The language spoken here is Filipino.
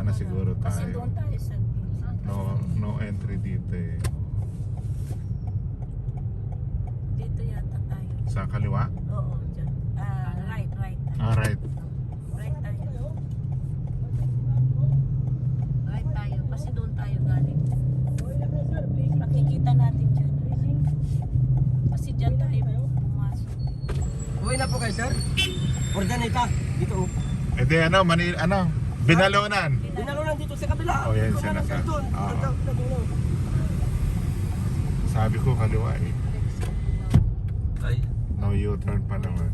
na siguro Kasi tayo. doon tayo sa No entry dito eh. dito yata tayo. Sa kaliwa? Oo, dyan. Right. Right. Right tayo. Right tayo. Kasi doon tayo galing. Makikita natin dyan. Kasi dyan tayo pumasok. Uwi na po kayo, sir. Ordaneta, dito. E di Binalunan. Binalunan dito sa kabila. Oh, yan, Kung siya ano, nasa- sir, doon. Oo. Doon. Sabi ko kaliwa eh. Ay. No U-turn pa naman.